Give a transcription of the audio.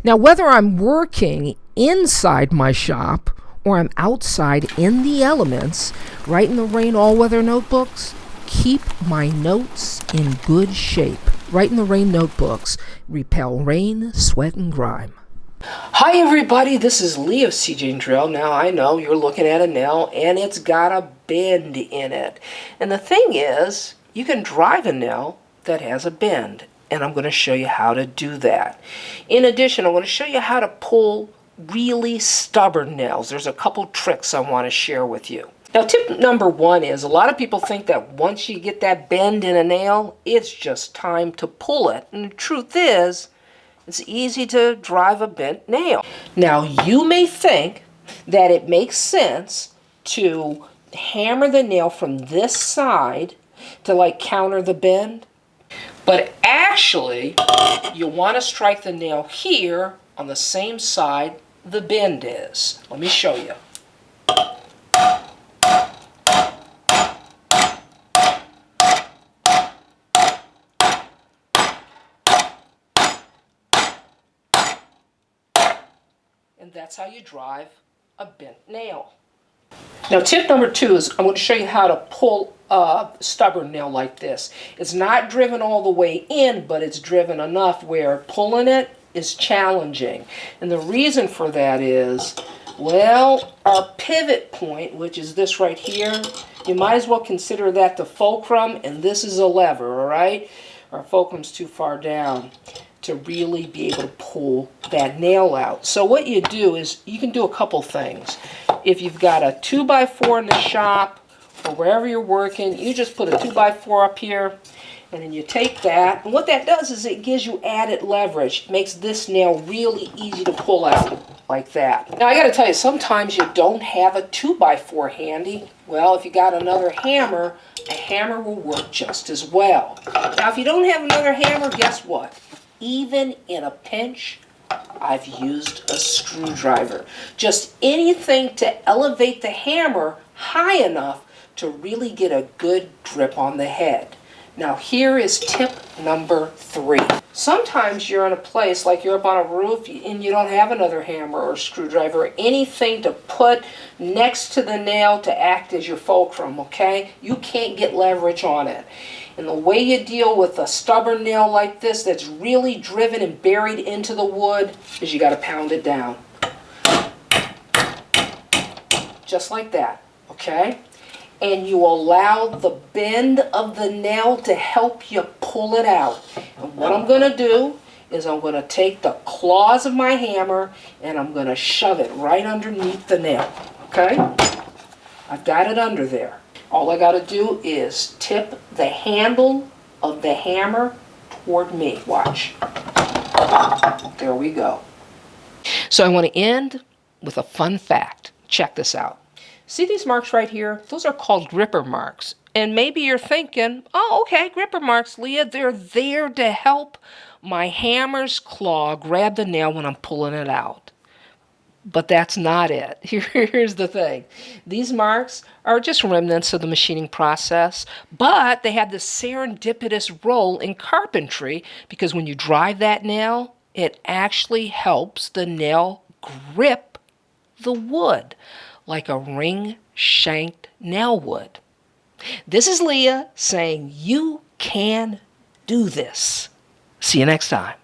Now, whether I'm working inside my shop or I'm outside in the elements, writing the rain all-weather notebooks keep my notes in good shape. Write in the rain notebooks repel rain, sweat, and grime. Hi everybody, this is Leah of seejanedrill. Now I know you're looking at a nail and it's got a bend in it. And the thing is, you can drive a nail that has a bend. And I'm going to show you how to do that. In addition, I'm going to show you how to pull really stubborn nails. There's a couple tricks I want to share with you. Now, tip number one is a lot of people think that once you get that bend in a nail, it's just time to pull it. And the truth is, it's easy to drive a bent nail. Now, you may think that it makes sense to hammer the nail from this side to like counter the bend. But actually, you want to strike the nail here on the same side the bend is. Let me show you. And that's how you drive a bent nail. Now, tip number two is I'm going to show you how to pull a stubborn nail like this. It's not driven all the way in, but it's driven enough where pulling it is challenging. And the reason for that is, well, our pivot point, which is this right here, you might as well consider that the fulcrum, and this is a lever, all right? Our fulcrum's too far down to really be able to pull that nail out. So what you do is you can do a couple things. If you've got a 2x4 in the shop or wherever you're working, you just put a 2x4 up here and then you take that. And what that does is it gives you added leverage. It makes this nail really easy to pull out like that. Now I gotta tell you, sometimes you don't have a 2x4 handy. Well, if you got another hammer, a hammer will work just as well. Now if you don't have another hammer, guess what? Even in a pinch, I've used a screwdriver. Just anything to elevate the hammer high enough to really get a good grip on the head. Now here is tip number three. Sometimes you're in a place like you're up on a roof and you don't have another hammer or screwdriver or anything to put next to the nail to act as your fulcrum, okay? You can't get leverage on it. And the way you deal with a stubborn nail like this that's really driven and buried into the wood is you got to pound it down. Just like that, okay? And you allow the bend of the nail to help you pull it out. And what I'm going to do is I'm going to take the claws of my hammer and I'm going to shove it right underneath the nail, okay? I've got it under there. All I got to do is tip the handle of the hammer toward me. Watch. There we go. So I want to end with a fun fact. Check this out. See these marks right here? Those are called gripper marks. And maybe you're thinking, oh, okay, gripper marks, Leah, they're there to help my hammer's claw grab the nail when I'm pulling it out. But that's not it. Here's the thing. These marks are just remnants of the machining process, but they have this serendipitous role in carpentry because when you drive that nail, it actually helps the nail grip the wood like a ring-shanked nail would. This is Leah saying you can do this. See you next time.